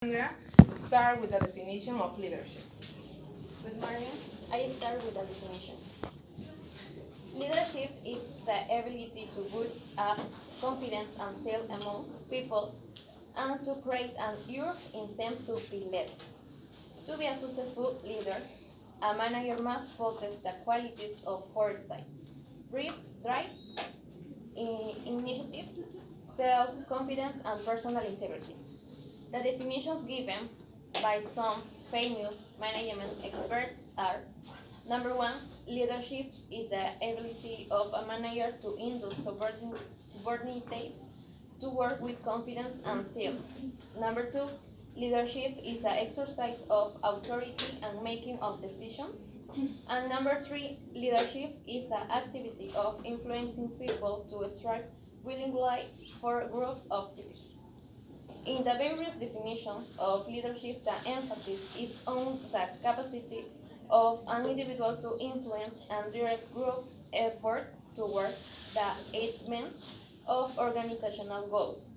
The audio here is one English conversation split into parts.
Andrea, start with the definition of leadership. Good morning. I start with a definition. Leadership is the ability to build up confidence and zeal among people and to create an urge in them to be led. To be a successful leader, a manager must possess the qualities of foresight, drive, initiative, self-confidence, and personal integrity. The definitions given by some famous management experts are: number one, leadership is the ability of a manager to induce subordinates to work with confidence and zeal. Number two, leadership is the exercise of authority and making of decisions. And number three, leadership is the activity of influencing people to strive willingly for group objectives. In the various definitions of leadership, the emphasis is on the capacity of an individual to influence and direct group effort towards the achievement of organizational goals.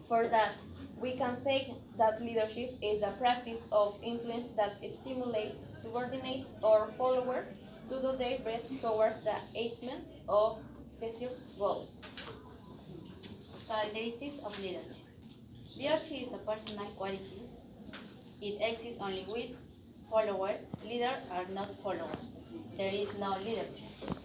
For that, we can say that leadership is a practice of influence that stimulates subordinates or followers to do their best towards the achievement of desired goals. Characteristics of leadership. Leadership is a personal quality. It exists only with followers. Leaders are not followers. There is no leadership.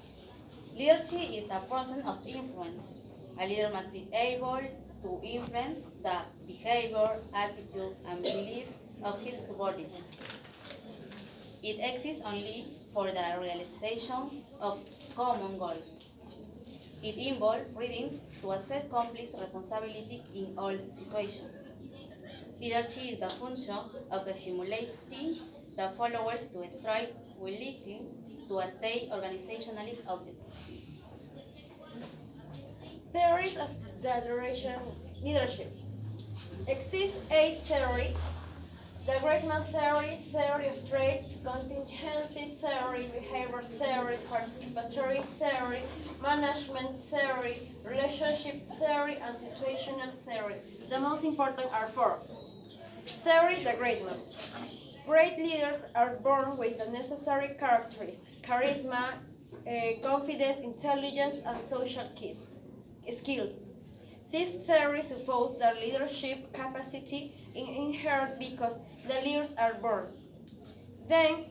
Leadership is a process of influence. A leader must be able to influence the behavior, attitude, and belief of his subordinates. It exists only for the realization of common goals. It involves reading to accept complex responsibility in all situations. Leadership is the function of stimulating the followers to strive willingly to attain organizational objectives. Theories of the duration leadership. Exists eight theory: the Greatman theory, theory of traits, contingency theory, behavior theory, participatory theory, management theory, relationship theory, and situational theory. The most important are four. Theory, the Greatman. Great leaders are born with the necessary characteristics: charisma, confidence, intelligence, and social skills. This theory supposes that leadership capacity is inherent because the leaders are born. Then,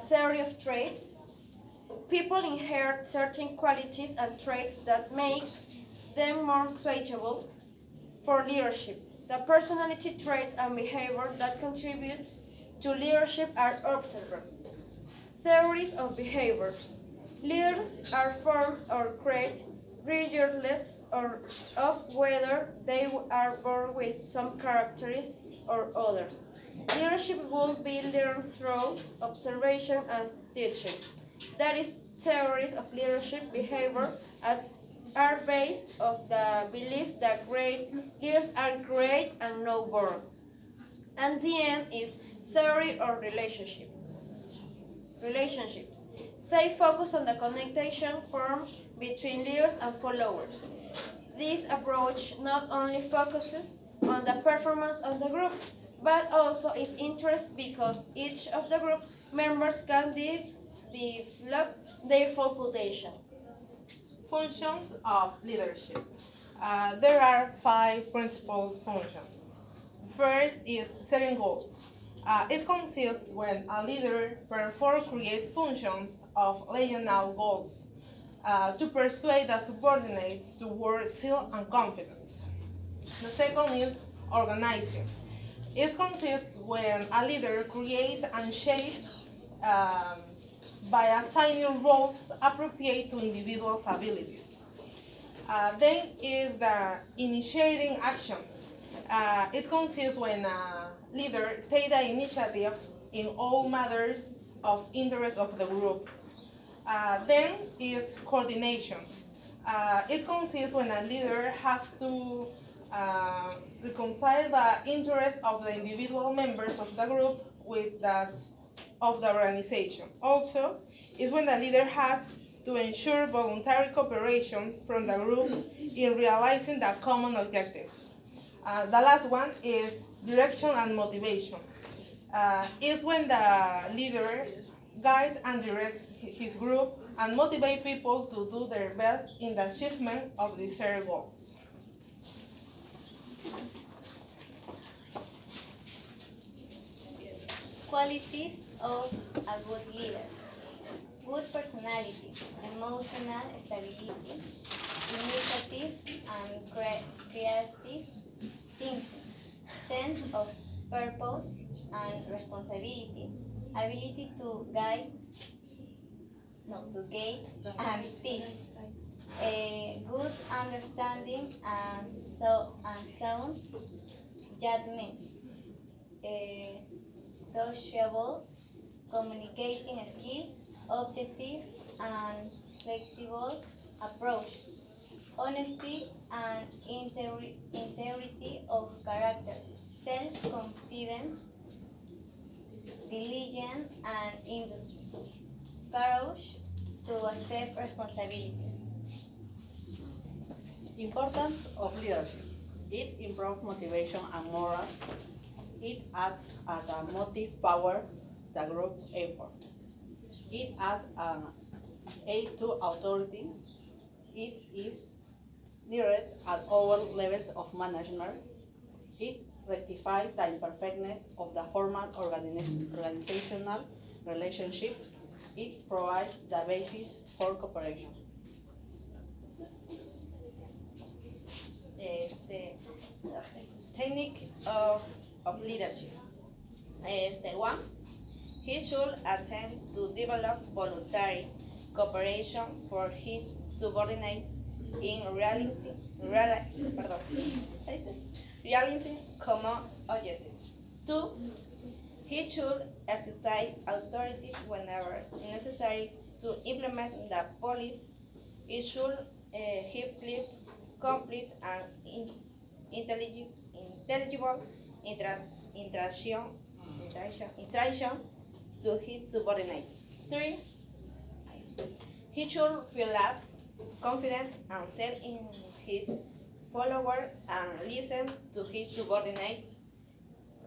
theory of traits. People inherit certain qualities and traits that make them more suitable for leadership. The personality traits and behavior that contribute to leadership are observed. Theories of behavior. Leaders are formed or created regardless of whether they are born with some characteristics or others. Leadership will be learned through observation and teaching. That is, theories of leadership behavior are based on the belief that great leaders are great and no born. And the end is theory or relationships. They focus on the connection formed between leaders and followers. This approach not only focuses on the performance of the group, but also is interesting because each of the group members can develop their full potential. Functions of leadership. There are five principal functions. First is setting goals. It consists when a leader performs create functions of laying out goals to persuade the subordinates toward zeal and confidence. The second is organizing. It consists when a leader creates and shapes by assigning roles appropriate to individuals' abilities. Then is the initiating actions. It consists when a leader takes the initiative in all matters of interest of the group. Then is coordination. It consists when a leader has to reconcile the interests of the individual members of the group with that of the organization. Also, is when the leader has to ensure voluntary cooperation from the group in realizing the common objective. The last one is direction and motivation. It's when the leader guides and directs his group and motivate people to do their best in the achievement of desired goals. Qualities of a good leader. Good personality, emotional stability, initiative and creative thinking, sense of purpose and responsibility, ability to guide and teach, a good understanding and sound judgment, a sociable communicating skill, objective and flexible approach, honesty and integrity of character, self-confidence, diligence and industry, courage to accept responsibility. Importance of leadership. It improves motivation and morale. It acts as a motive power the group effort. It acts an aid to authority. It is needed at all levels of management. It rectifies the imperfectness of the formal organizational relationship. It provides the basis for cooperation. Technique of leadership. One, he should attempt to develop voluntary cooperation for his subordinates in realizing common objectives. Two, he should exercise authority whenever necessary to implement the policy. It should give clear, complete, and intelligible instruction to his subordinates. Three, he should feel confidence and self in his followers and listen to his subordinates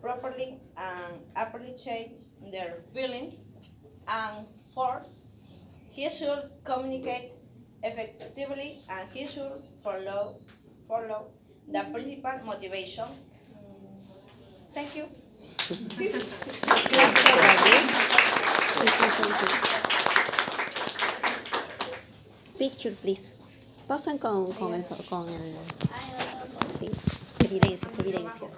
properly and appreciate their feelings. And four, he should communicate effectively and he should follow the principal motivation. Thank you. Picture, please. Pasan con el... Sí, evidencias.